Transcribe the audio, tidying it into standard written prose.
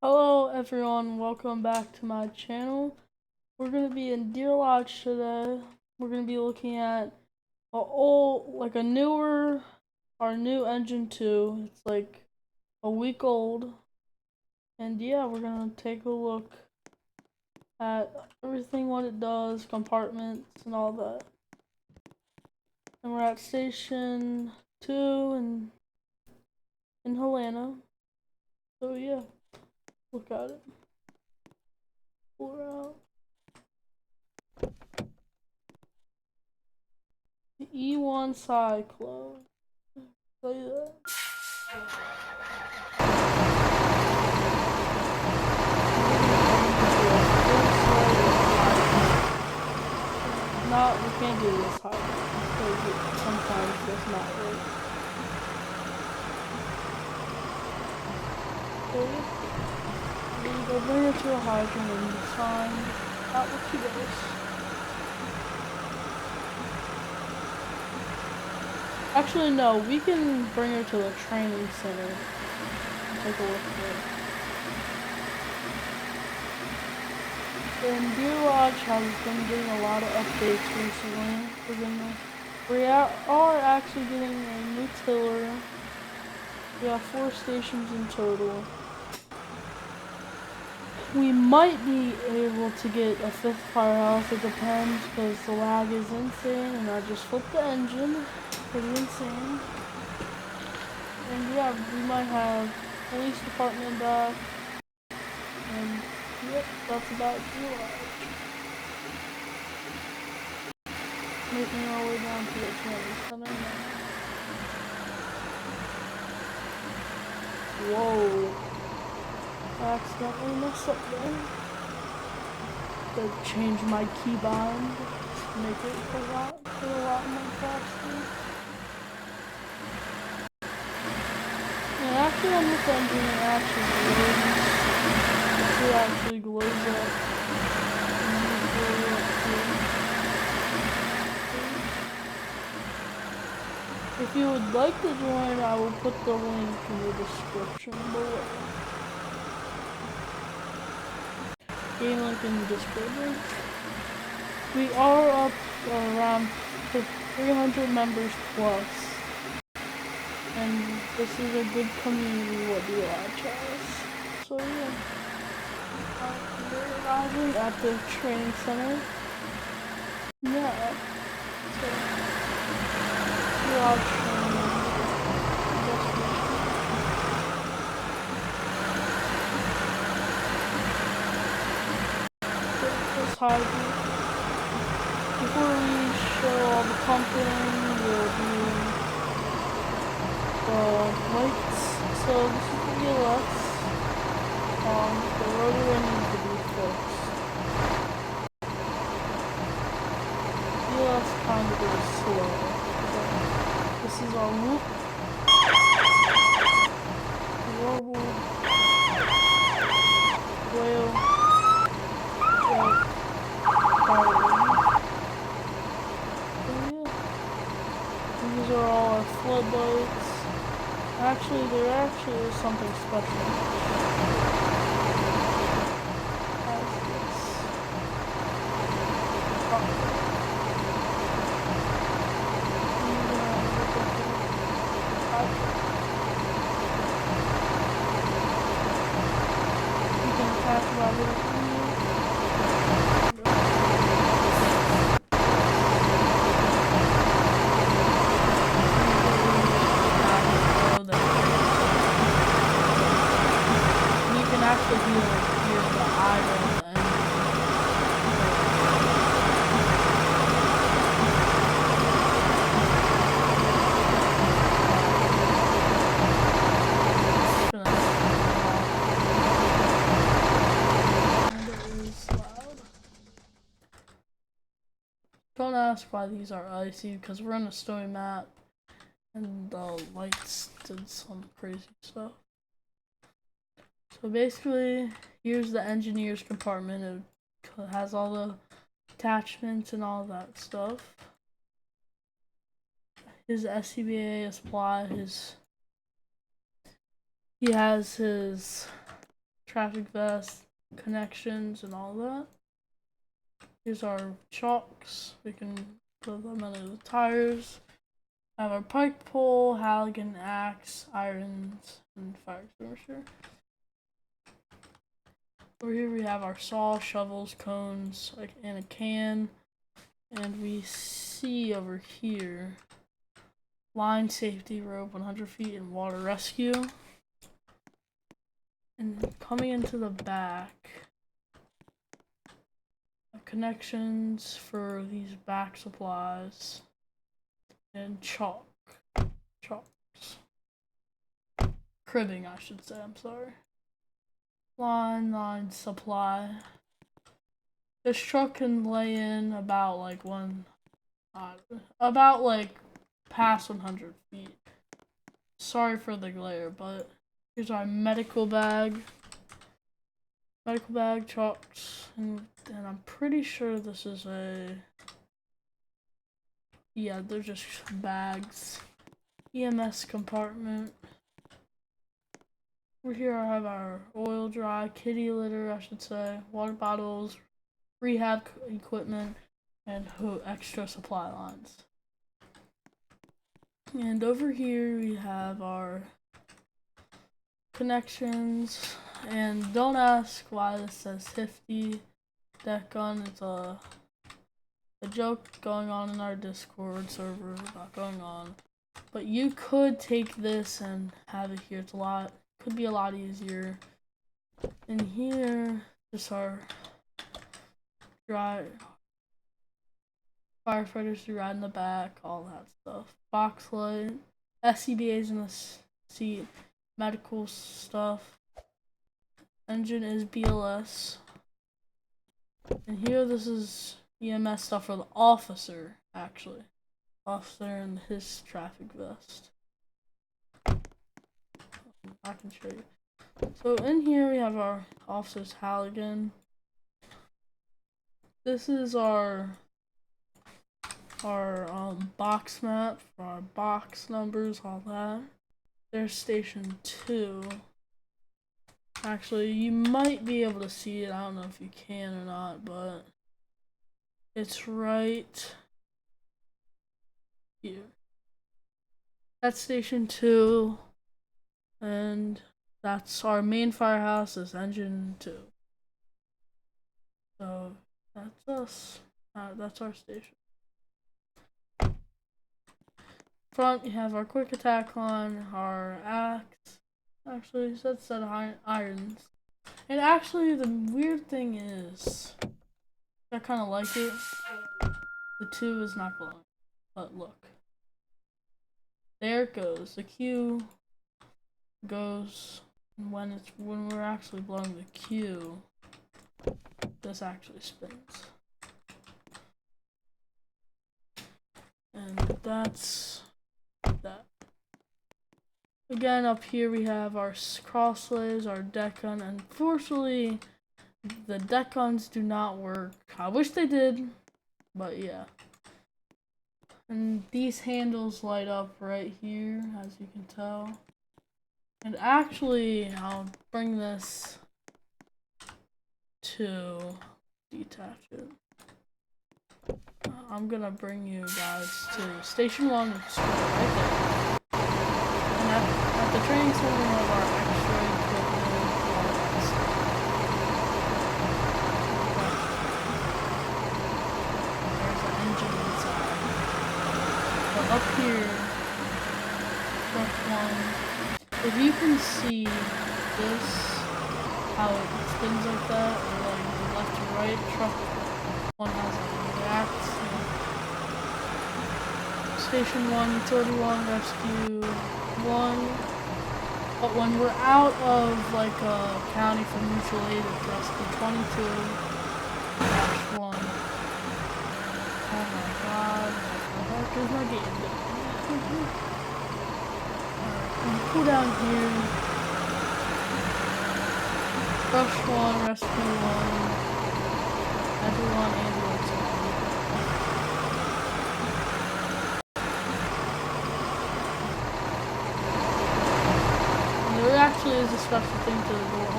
Hello everyone, welcome back to my channel. We're going to be in Deer Lodge today. We're going to be looking at our new engine 2. It's like a week old. And yeah, we're going to take a look at everything, what it does, compartments and all that. And we're at Station 2 in Helena. So yeah, look at it. Pull her out. The E1 Cyclone. Tell you that. We can't do this high because it sometimes does not work. So yeah, go bring her to a hydrant and sign out what she does. Actually, no, we can bring her to the training center and take a look at it. And Deer Lodge has been getting a lot of updates recently. We are actually getting a new tiller. We have 4 stations in total. We might be able to get a 5th firehouse, it depends, because the lag is insane, and I just flipped the engine. Pretty insane. And yeah, we might have police department back. And yep, that's about Deer Lodge. Making our way down to the training center now. Whoa. I accidentally messed up there. To change my keybind to make it a lot more faster. And actually on this engine it actually glows up. If you would like to join, I will put the link in the description below. Game link in the Discord. We are up around 300 members plus. And this is a good community what Deer Lodge has. So yeah. We're arriving at the training center. Yeah. So Deer Lodge training. This hydrant. Before we show all the pumping, we'll do the lights. So this is the DLS. The rotary needs to be fixed. DLS kind of goes slow. So this is our loop. Warble. Whale. Jet. Fire. These are all our floodlights. Actually, there actually is something special. You can attach about little. Actually hear the idle and it is loud. Don't ask why these are icy, because we're on a snowy map and the lights did some crazy stuff. So basically, here's the engineer's compartment. It has all the attachments and all that stuff. His SCBA supply, he has his traffic vest, connections, and all that. Here's our chocks. We can put them into the tires. Have our pike pole, Halligan axe, irons, and fire extinguisher. Over here we have our saw, shovels, cones, and a can. And we see over here line safety rope, 100 feet, and water rescue. And coming into the back, connections for these back supplies, and chalks. Cribbing, I should say, I'm sorry. Line supply. This truck can lay in about past 100 feet. Sorry for the glare, but here's our medical bag. Medical bag, chalks, and I'm pretty sure this is they're just bags. EMS compartment. Over here I have our oil dry, kitty litter, I should say, water bottles, rehab equipment, and extra supply lines. And over here we have our connections, and don't ask why this says 50 deck gun. It's a joke going on in our Discord server about going on, but you could take this and have it here. Could be a lot easier. And here, just our firefighters who ride in the back, all that stuff. Box light, SCBA's in the seat, medical stuff. Engine is BLS. And here, this is EMS stuff for the officer, actually. Officer in his traffic vest. I can show you. So in here we have our officer's Halligan. This is our box map for our box numbers, all that. There's station 2. Actually, you might be able to see it. I don't know if you can or not, but it's right here. That's station 2. And that's our main firehouse, is engine 2. So that's us. That's our station. Front, you have our quick attack line, our axe. Actually, that's set of irons. And actually, the weird thing is, I kind of like it. The 2 is not glowing, but look. There it goes. The Q goes when we're actually blowing the Q. This actually spins, and that's that. Again, up here we have our cross slaves, our deck gun, and unfortunately the deck guns do not work. I wish they did, but yeah. And these handles light up right here, as you can tell. And actually, I'll bring this to detach it. I'm gonna bring you guys to station 1, which is right there. And at the training center, we have our X-ray equipment, all that stuff. There's an engine inside. But up here, truck 1. If you can see this, how it spins like that, or like left to right, truck 1 has a react. Station 1, utility 1, rescue 1. But when we're out of like a county for mutual aid, it's rescue 22-1. Oh my god, what the heck is my game doing? Pull down here. Rush 1, rescue 1, everyone, ambulance 1. And there actually is a special thing to the door.